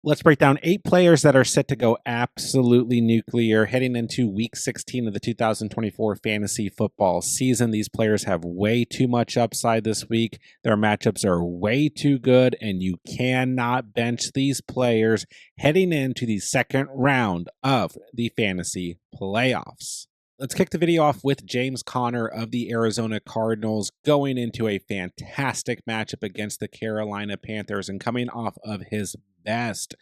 Let's break down 8 players that are set to go absolutely nuclear heading into week 16 of the 2024 fantasy football season. These players have way too much upside this week. Their matchups are way too good, and you cannot bench these players heading into the second round of the fantasy playoffs. Let's kick the video off with James Conner of the Arizona Cardinals going into a fantastic matchup against the Carolina Panthers and coming off of his best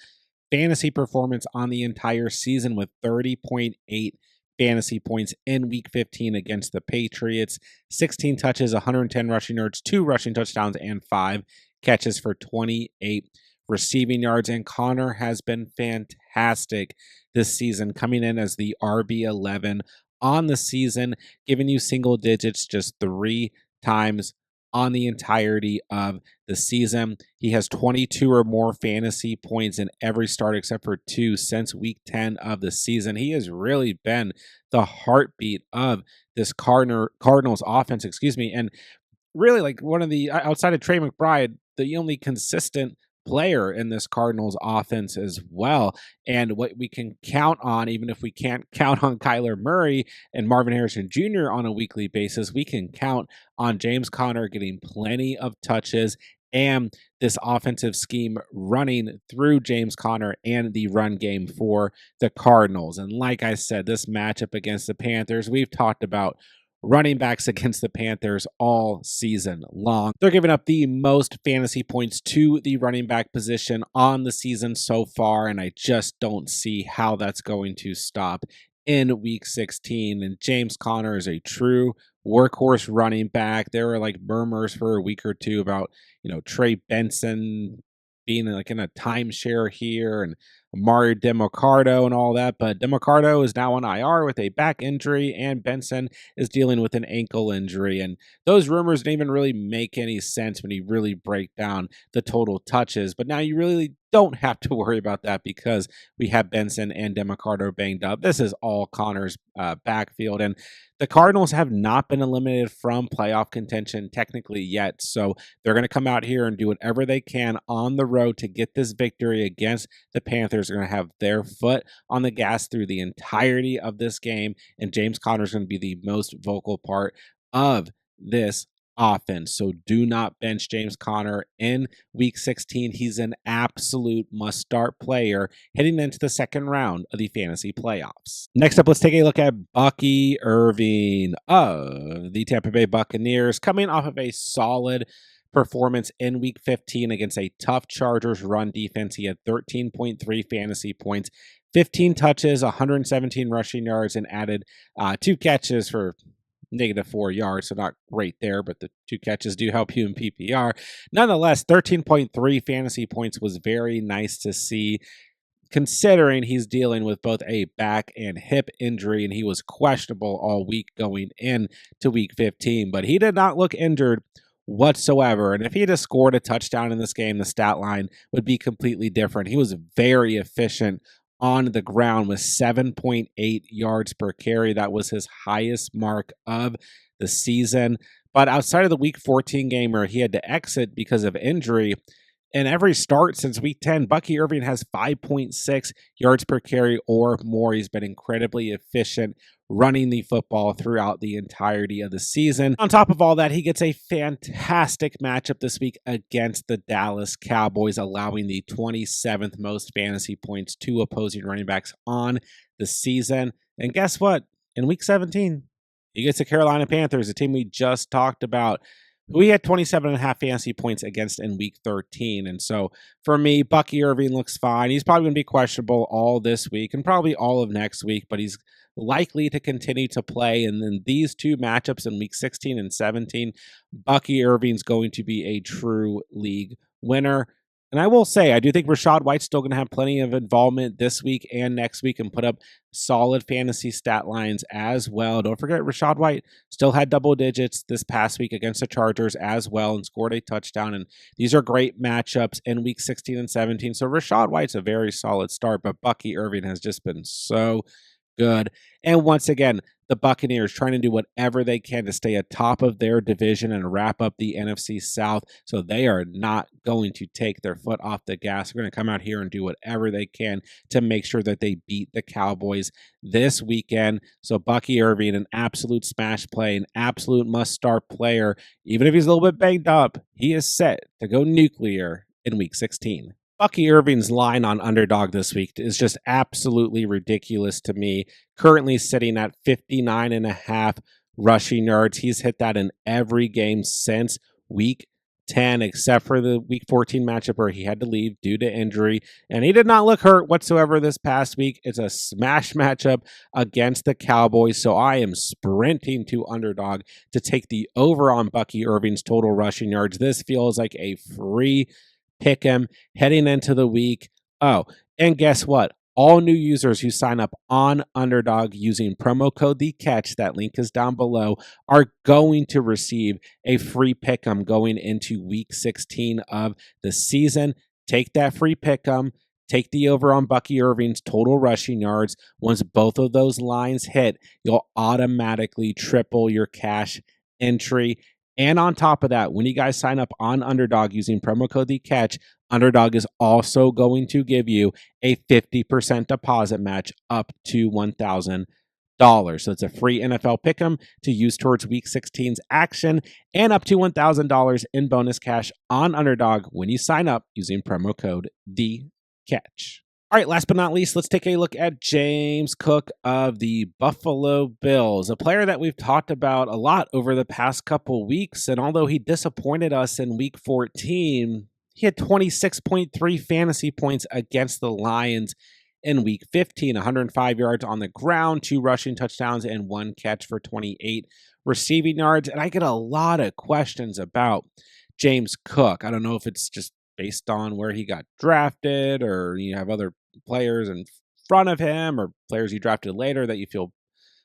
fantasy performance on the entire season with 30.8 fantasy points in week 15 against the Patriots, 16 touches, 110 rushing yards, 2 rushing touchdowns, and 5 catches for 28 receiving yards. And Conner has been fantastic this season, coming in as the RB11 on the season, giving you single digits just 3 times on the entirety of the season. He has 22 or more fantasy points in every start except for 2 since week 10 of the season. He has really been the heartbeat of this Cardinals offense, and really like one of the, outside of Trey McBride, the only consistent player in this Cardinals offense as well. And what we can count on, even if we can't count on Kyler Murray and Marvin Harrison Jr. on a weekly basis, we can count on James Conner getting plenty of touches and this offensive scheme running through James Conner and the run game for the Cardinals. And like I said, this matchup against the Panthers, we've talked about running backs against the Panthers all season long. They're giving up the most fantasy points to the running back position on the season so far, and I just don't see how that's going to stop in week 16. And James Conner is a true workhorse running back. There were like murmurs for a week or two about, Trey Benson being like in a timeshare here and Mario DeMarcado and all that, but DeMarcado is now on IR with a back injury, and Benson is dealing with an ankle injury. And those rumors didn't even really make any sense when you really break down the total touches. But now you really don't have to worry about that because we have Benson and DeMarcado banged up. This is all Conner's backfield, and the Cardinals have not been eliminated from playoff contention technically yet. So they're going to come out here and do whatever they can on the road to get this victory against the Panthers. They're going to have their foot on the gas through the entirety of this game, and James Conner is going to be the most vocal part of this offense. So do not bench James Conner in week 16. He's an absolute must-start player heading into the second round of the fantasy playoffs. Next up, let's take a look at Bucky Irving of the Tampa Bay Buccaneers, coming off of a solid performance in week 15 against a tough Chargers run defense. He had 13.3 fantasy points, 15 touches, 117 rushing yards, and added 2 catches for -4 yards, so not great there, but the 2 catches do help you in PPR. Nonetheless, 13.3 fantasy points was very nice to see, considering he's dealing with both a back and hip injury, and he was questionable all week going into week 15, but he did not look injured whatsoever. And if he had scored a touchdown in this game, the stat line would be completely different. He was very efficient on the ground with 7.8 yards per carry. That was his highest mark of the season. But outside of the week 14 game where he had to exit because of injury, in every start since week 10, Bucky Irving has 5.6 yards per carry or more. He's been incredibly efficient running the football throughout the entirety of the season. On top of all that, he gets a fantastic matchup this week against the Dallas Cowboys, allowing the 27th most fantasy points to opposing running backs on the season. And guess what? In week 17, he gets the Carolina Panthers, a team we just talked about, who he had 27.5 fantasy points against in week 13. And so for me, Bucky Irving looks fine. He's probably going to be questionable all this week and probably all of next week, but he's likely to continue to play. And then these 2 matchups in week 16 and 17, Bucky Irving's going to be a true league winner. And I will say, I do think Rachaad White's still going to have plenty of involvement this week and next week and put up solid fantasy stat lines as well. Don't forget, Rachaad White still had double digits this past week against the Chargers as well and scored a touchdown. And these are great matchups in week 16 and 17. So Rachaad White's a very solid start, but Bucky Irving has just been so good. And once again, the Buccaneers trying to do whatever they can to stay atop of their division and wrap up the NFC South. So they are not going to take their foot off the gas. They're going to come out here and do whatever they can to make sure that they beat the Cowboys this weekend. So Bucky Irving, an absolute smash play, an absolute must-start player. Even if he's a little bit banged up, he is set to go nuclear in Week 16. Bucky Irving's line on Underdog this week is just absolutely ridiculous to me. Currently sitting at 59.5 rushing yards. He's hit that in every game since Week 10, except for the Week 14 matchup where he had to leave due to injury. And he did not look hurt whatsoever this past week. It's a smash matchup against the Cowboys. So I am sprinting to Underdog to take the over on Bucky Irving's total rushing yards. This feels like a free pick 'em heading into the week. Oh, and guess what? All new users who sign up on Underdog using promo code The Catch, that link is down below, are going to receive a free pick 'em going into Week 16 of the season. Take that free pick 'em. Take the over on Bucky Irving's total rushing yards. Once both of those lines hit, you'll automatically triple your cash entry. And on top of that, when you guys sign up on Underdog using promo code The Catch, Underdog is also going to give you a 50% deposit match up to $1,000. So it's a free NFL pick'em to use towards Week 16's action and up to $1,000 in bonus cash on Underdog when you sign up using promo code The Catch. All right, last but not least, let's take a look at James Cook of the Buffalo Bills, a player that we've talked about a lot over the past couple weeks. And although he disappointed us in Week 14, he had 26.3 fantasy points against the Lions in Week 15, 105 yards on the ground, 2 rushing touchdowns, and 1 catch for 28 receiving yards. And I get a lot of questions about James Cook. I don't know if it's just based on where he got drafted, or you have other players in front of him or players you drafted later that you feel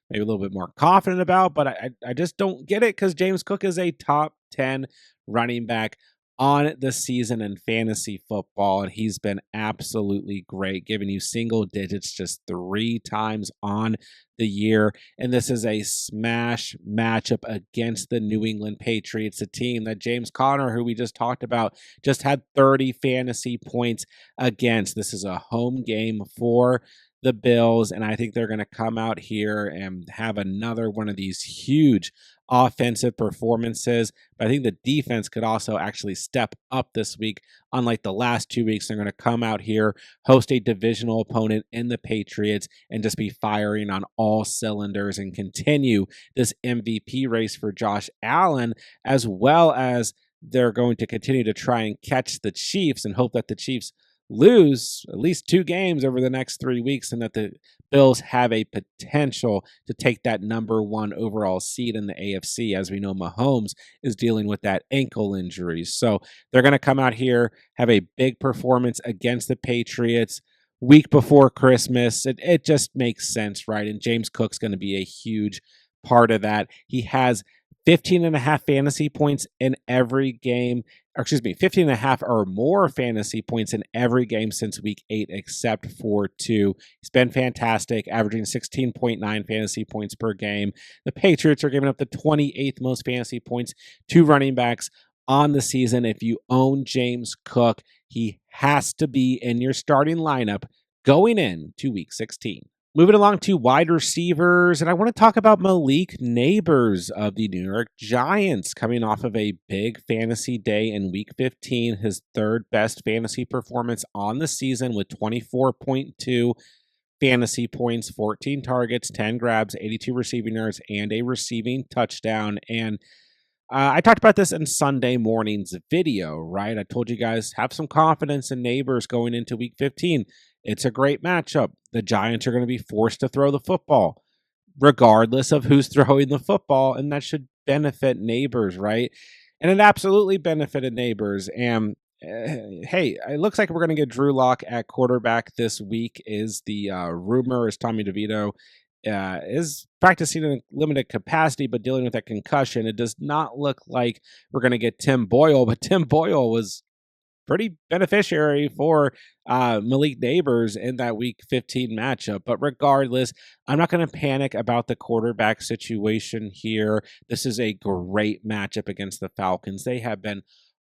maybe a little bit more confident about. But I just don't get it, because James Cook is a top 10 running back on the season in fantasy football, and he's been absolutely great, giving you single digits just 3 times on the year. And this is a smash matchup against the New England Patriots, a team that James Conner, who we just talked about, just had 30 fantasy points against. This is a home game for the Bills, and I think they're going to come out here and have another one of these huge offensive performances. But I think the defense could also actually step up this week. Unlike the last 2 weeks, they're going to come out here, host a divisional opponent in the Patriots, and just be firing on all cylinders and continue this MVP race for Josh Allen, as well as they're going to continue to try and catch the Chiefs and hope that the Chiefs lose at least 2 games over the next 3 weeks, and that the Bills have a potential to take that number 1 overall seed in the AFC. As we know, Mahomes is dealing with that ankle injury. So they're going to come out here, have a big performance against the Patriots week before Christmas. It just makes sense, right? And James Cook's going to be a huge part of that. He has 15.5 fantasy points in every game, or 15.5 or more fantasy points in every game since week 8, except for 2. He's been fantastic, averaging 16.9 fantasy points per game. The Patriots are giving up the 28th most fantasy points to running backs on the season. If you own James Cook, he has to be in your starting lineup going into week 16. Moving along to wide receivers, and I want to talk about Malik Nabers of the New York Giants, coming off of a big fantasy day in Week 15, his 3rd best fantasy performance on the season with 24.2 fantasy points, 14 targets, 10 grabs, 82 receiving yards, and a receiving touchdown. And I talked about this in Sunday morning's video, right? I told you guys, have some confidence in Nabers going into Week 15. It's a great matchup. The Giants are going to be forced to throw the football, regardless of who's throwing the football, and that should benefit Nabers, right? And it absolutely benefited Nabers. And hey, it looks like we're going to get Drew Lock at quarterback this week. Is the rumor, is Tommy DeVito is practicing in a limited capacity, but dealing with that concussion. It does not look like we're going to get Tim Boyle, but Tim Boyle was pretty beneficiary for Malik Nabers in that Week 15 matchup. But regardless, I'm not going to panic about the quarterback situation here. This is a great matchup against the Falcons. They have been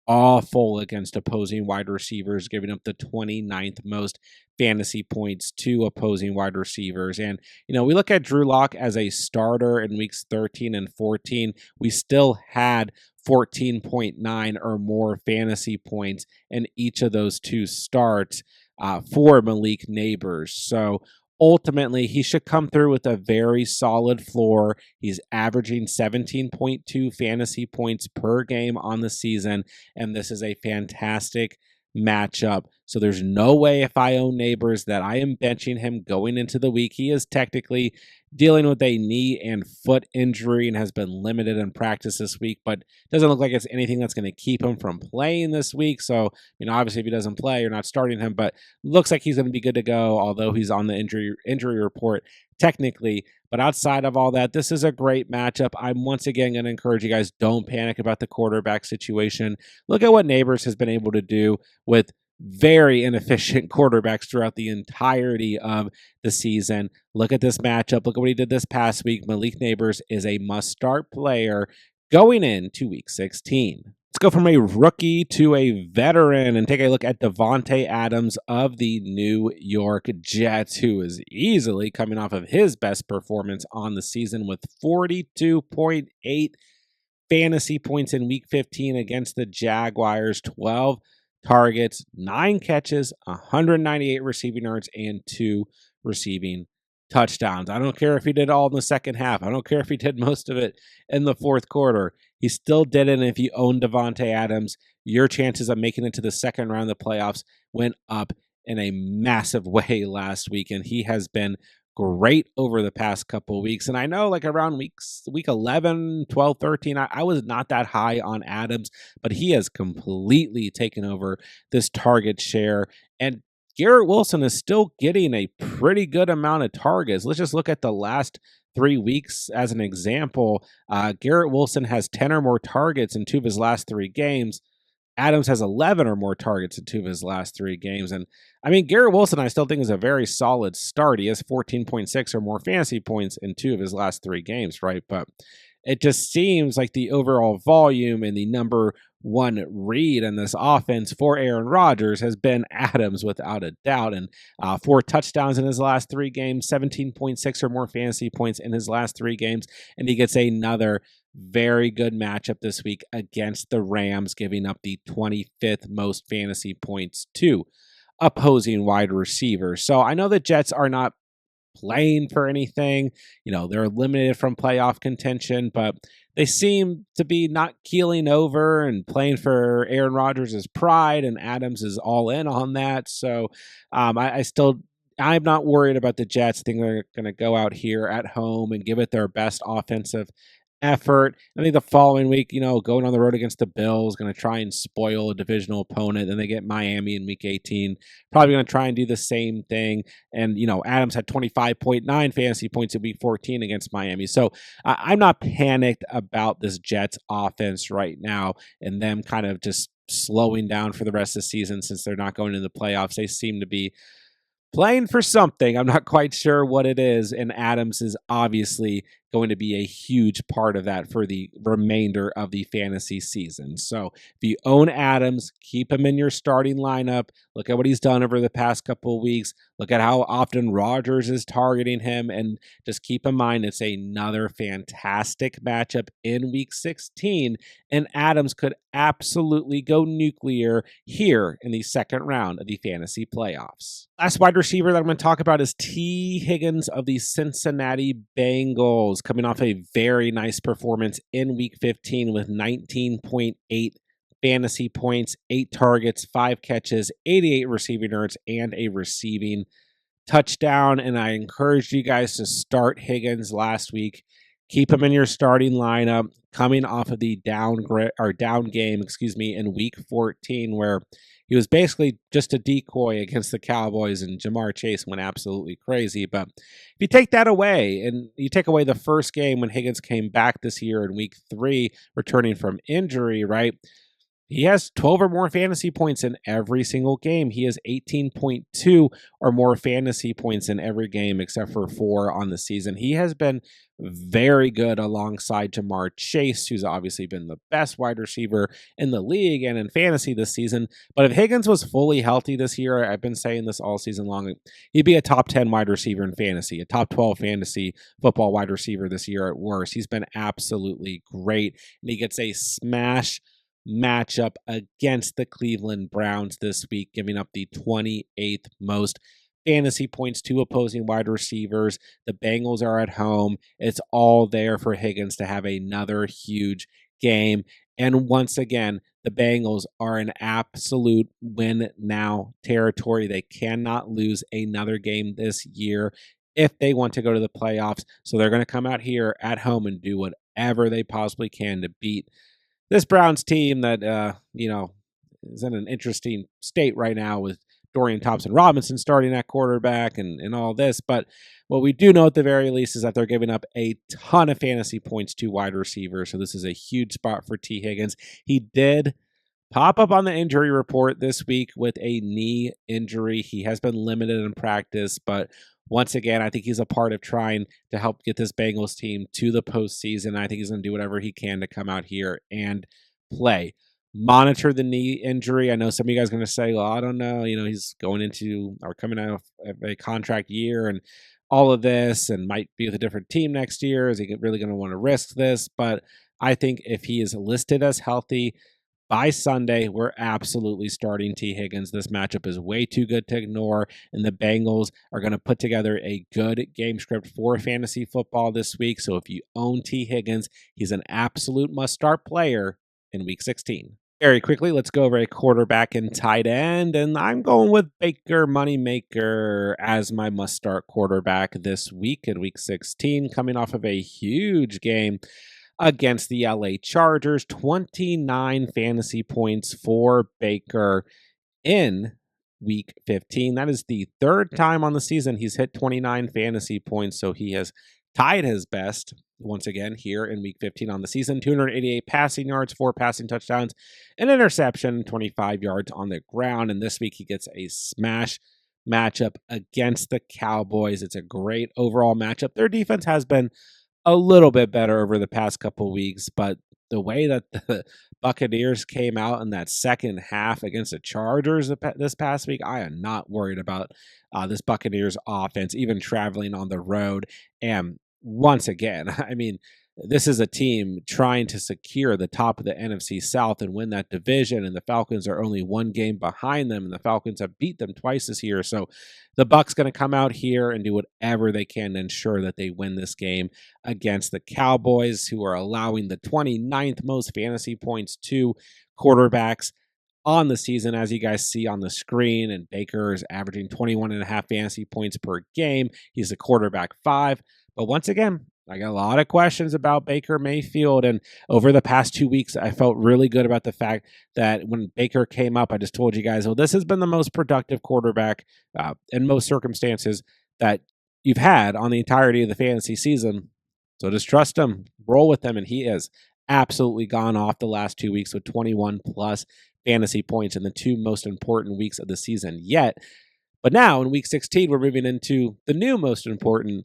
awful against opposing wide receivers, giving up the 29th most fantasy points to opposing wide receivers. And, we look at Drew Lock as a starter in weeks 13 and 14. We still had 14.9 or more fantasy points in each of those two starts for Malik Nabers. So ultimately, he should come through with a very solid floor. He's averaging 17.2 fantasy points per game on the season, and this is a fantastic matchup. So there's no way, if I own Nabers, that I am benching him going into the week. He is technically dealing with a knee and foot injury and has been limited in practice this week, but doesn't look like it's anything that's going to keep him from playing this week. So, obviously if he doesn't play, you're not starting him, but looks like he's going to be good to go, although he's on the injury report technically. But outside of all that, this is a great matchup. I'm once again going to encourage you guys, don't panic about the quarterback situation. Look at what Nabers has been able to do with very inefficient quarterbacks throughout the entirety of the season. Look at this matchup. Look at what he did this past week. Malik Nabers is a must-start player going into Week 16. Let's go from a rookie to a veteran and take a look at Davante Adams of the New York Jets, who is easily coming off of his best performance on the season with 42.8 fantasy points in Week 15 against the Jaguars, 12 targets, 9 catches, 198 receiving yards, and 2 receiving touchdowns. I don't care if he did all in the second half. I don't care if he did most of it in the fourth quarter. He still did it. And if you own Davante Adams, your chances of making it to the second round of the playoffs went up in a massive way last week. And he has been great over the past couple of weeks. And I know like around week 11, 12, 13, I was not that high on Adams, but he has completely taken over this target share. And Garrett Wilson is still getting a pretty good amount of targets. Let's just look at the last 3 weeks as an example. Garrett Wilson has 10 or more targets in 2 of his last 3 games. Adams has 11 or more targets in 2 of his last 3 games. And Garrett Wilson, I still think is a very solid start. He has 14.6 or more fantasy points in 2 of his last 3 games, right? But it just seems like the overall volume and the number one read in this offense for Aaron Rodgers has been Adams without a doubt. And 4 touchdowns in his last 3 games, 17.6 or more fantasy points in his last 3 games. And he gets another very good matchup this week against the Rams, giving up the 25th most fantasy points to opposing wide receivers. So I know the Jets are not playing for anything. They're eliminated from playoff contention, but they seem to be not keeling over and playing for Aaron Rodgers' pride, and Adams is all in on that. So I'm not worried about the Jets. I think they're going to go out here at home and give it their best offensive effort. I think the following week, going on the road against the Bills, going to try and spoil a divisional opponent. Then they get Miami in week 18. Probably going to try and do the same thing. And, Adams had 25.9 fantasy points in week 14 against Miami. So I'm not panicked about this Jets offense right now and them kind of just slowing down for the rest of the season since they're not going into the playoffs. They seem to be playing for something. I'm not quite sure what it is. And Adams is obviously going to be a huge part of that for the remainder of the fantasy season. So if you own Adams, keep him in your starting lineup. Look at what he's done over the past couple of weeks. Look at how often Rodgers is targeting him. And just keep in mind, it's another fantastic matchup in week 16. And Adams could absolutely go nuclear here in the second round of the fantasy playoffs. Last wide receiver that I'm going to talk about is T. Higgins of the Cincinnati Bengals, coming off a very nice performance in week 15 with 19.8 fantasy points, 8 targets, 5 catches, 88 receiving yards, and a receiving touchdown. And I encouraged you guys to start Higgins last week. Keep him in your starting lineup coming off of the down game, in week 14, where he was basically just a decoy against the Cowboys and Jamar Chase went absolutely crazy. But if you take that away and you take away the first game when Higgins came back this year in week 3, returning from injury, right? He has 12 or more fantasy points in every single game. He has 18.2 or more fantasy points in every game except for 4 on the season. He has been very good alongside Jamar Chase, who's obviously been the best wide receiver in the league and in fantasy this season. But if Higgins was fully healthy this year, I've been saying this all season long, he'd be a top 10 wide receiver in fantasy, a top 12 fantasy football wide receiver this year at worst. He's been absolutely great, and he gets a smash matchup against the Cleveland Browns this week, giving up the 28th most fantasy points to opposing wide receivers. The Bengals are at home. It's all there for Higgins to have another huge game. And once again, the Bengals are in absolute win now territory. They cannot lose another game this year if they want to go to the playoffs. So they're going to come out here at home and do whatever they possibly can to beat this Browns team that, is in an interesting state right now with Dorian Thompson-Robinson starting at quarterback and all this. But what we do know at the very least is that they're giving up a ton of fantasy points to wide receivers. So this is a huge spot for T. Higgins. He did pop up on the injury report this week with a knee injury. He has been limited in practice, but once again, I think he's a part of trying to help get this Bengals team to the postseason. I think he's going to do whatever he can to come out here and play. Monitor the knee injury. I know some of you guys are going to say, well, I don't know. He's going into or coming out of a contract year and all of this and might be with a different team next year. Is he really going to want to risk this? But I think if he is listed as healthy by Sunday, we're absolutely starting T. Higgins. This matchup is way too good to ignore, and the Bengals are going to put together a good game script for fantasy football this week. So if you own T. Higgins, he's an absolute must-start player in Week 16. Very quickly, let's go over a quarterback and tight end, and I'm going with Baker Moneymaker as my must-start quarterback this week in Week 16, coming off of a huge game against the LA Chargers. 29 fantasy points for Baker in Week 15. That is the third time on the season he's hit 29 fantasy points, so he has tied his best once again here in Week 15 on the season. 288 passing yards, 4 passing touchdowns, an interception, 25 yards on the ground, and this week he gets a smash matchup against the Cowboys. It's a great overall matchup. Their defense has been a little bit better over the past couple weeks, but the way that the Buccaneers came out in that second half against the Chargers this past week, I am not worried about this Buccaneers offense, even traveling on the road. And once again, I mean, this is a team trying to secure the top of the NFC South and win that division, and the Falcons are only one game behind them, and the Falcons have beat them twice this year. So the Bucs going to come out here and do whatever they can to ensure that they win this game against the Cowboys, who are allowing the 29th most fantasy points to quarterbacks on the season, as you guys see on the screen. And Baker is averaging 21.5 fantasy points per game. He's a quarterback 5. But once again, I got a lot of questions about Baker Mayfield, and over the past 2 weeks, I felt really good about the fact that when Baker came up, I just told you guys, well, this has been the most productive quarterback in most circumstances that you've had on the entirety of the fantasy season. So just trust him, roll with him, and he has absolutely gone off the last 2 weeks with 21 plus fantasy points in the 2 most important weeks of the season yet. But now in Week 16, we're moving into the new most important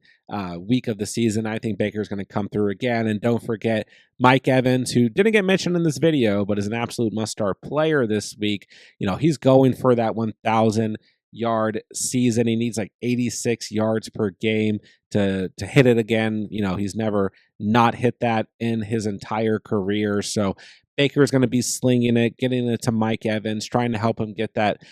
week of the season. I think Baker's going to come through again. And don't forget Mike Evans, who didn't get mentioned in this video, but is an absolute must-start player this week. He's going for that 1,000-yard season. He needs like 86 yards per game to hit it again. He's never not hit that in his entire career. So Baker is going to be slinging it, getting it to Mike Evans, trying to help him get that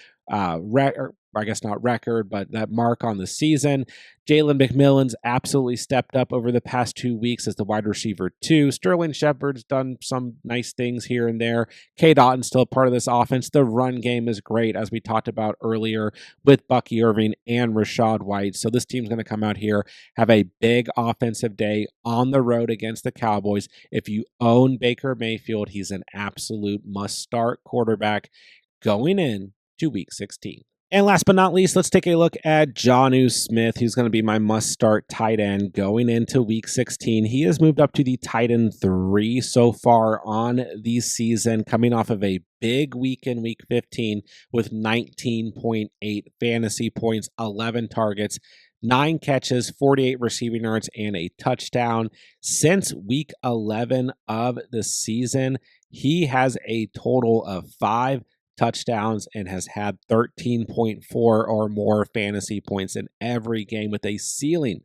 I guess not record, but that mark on the season. Jalen McMillan's absolutely stepped up over the past 2 weeks as the wide receiver 2. Sterling Shepard's done some nice things here and there. K. Dotton's still part of this offense. The run game is great, as we talked about earlier with Bucky Irving and Rachaad White. So this team's going to come out here, have a big offensive day on the road against the Cowboys. If you own Baker Mayfield, he's an absolute must-start quarterback going in to Week 16. And last but not least, let's take a look at Jonnu Smith, who's going to be my must-start tight end going into Week 16. He has moved up to the tight end 3 so far on the season, coming off of a big week in Week 15 with 19.8 fantasy points, 11 targets, 9 catches, 48 receiving yards, and a touchdown. Since Week 11 of the season, he has a total of 5 touchdowns and has had 13.4 or more fantasy points in every game with a ceiling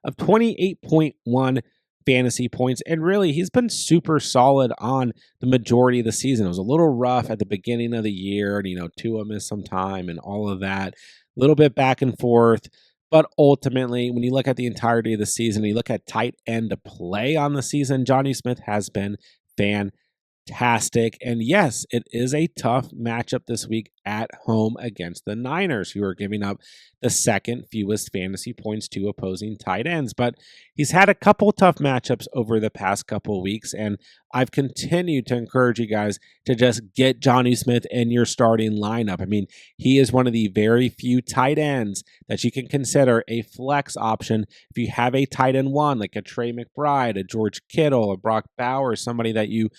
of 28.1 fantasy points. And really, he's been super solid on the majority of the season. It was a little rough at the beginning of the year, and Tua missed some time and all of that, a little bit back and forth. But ultimately, when you look at the entirety of the season, you look at tight end to play on the season, Jonnu Smith has been fantastic. And yes, it is a tough matchup this week at home against the Niners, who are giving up the second fewest fantasy points to opposing tight ends. But he's had a couple tough matchups over the past couple weeks, and I've continued to encourage you guys to just get Jonnu Smith in your starting lineup. I mean, he is one of the very few tight ends that you can consider a flex option if you have a tight end 1, like a Trey McBride, a George Kittle, a Brock Bowers, somebody that you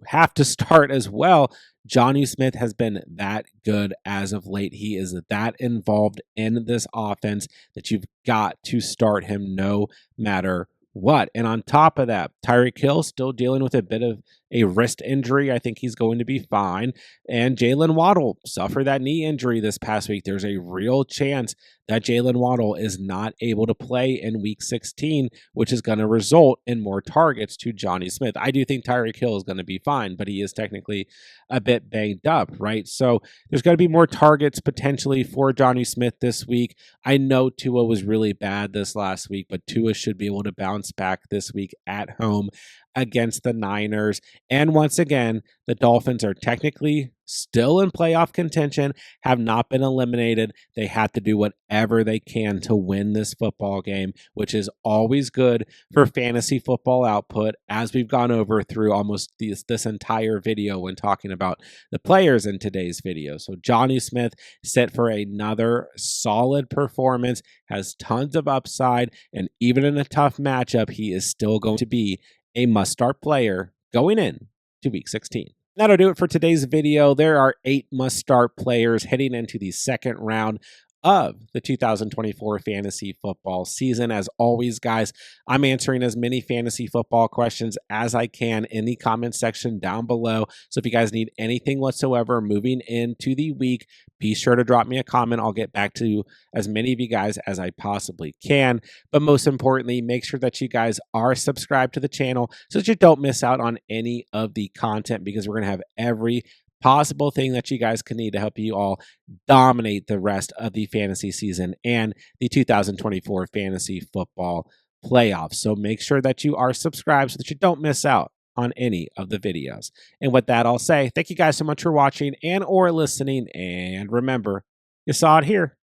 have to start as well. Jonnu Smith has been that good as of late. He is that involved in this offense that you've got to start him no matter what. And on top of that, Tyreek Hill still dealing with a bit of a wrist injury. I think he's going to be fine. And Jalen Waddle suffered that knee injury this past week. There's a real chance that Jalen Waddle is not able to play in Week 16, which is going to result in more targets to Jonnu Smith. I do think Tyreek Hill is going to be fine, but he is technically a bit banged up, right? So there's going to be more targets potentially for Jonnu Smith this week. I know Tua was really bad this last week, but Tua should be able to bounce back this week at home against the Niners. And once again, the Dolphins are technically still in playoff contention, have not been eliminated. They have to do whatever they can to win this football game, which is always good for fantasy football output, as we've gone over through almost this entire video when talking about the players in today's video. So Jonnu Smith set for another solid performance, has tons of upside, and even in a tough matchup, he is still going to be a must-start player going in to Week 16. That'll do it for today's video. There are 8 must-start players heading into the second round of the 2024 fantasy football season. As always, guys, I'm answering as many fantasy football questions as I can in the comment section down below. So if you guys need anything whatsoever moving into the week, be sure to drop me a comment. I'll get back to as many of you guys as I possibly can. But most importantly, make sure that you guys are subscribed to the channel so that you don't miss out on any of the content, because we're going to have every possible thing that you guys can need to help you all dominate the rest of the fantasy season and the 2024 fantasy football playoffs. So make sure that you are subscribed so that you don't miss out on any of the videos. And with that, I'll say thank you guys so much for watching and or listening. And remember, you saw it here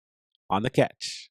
on The Catch.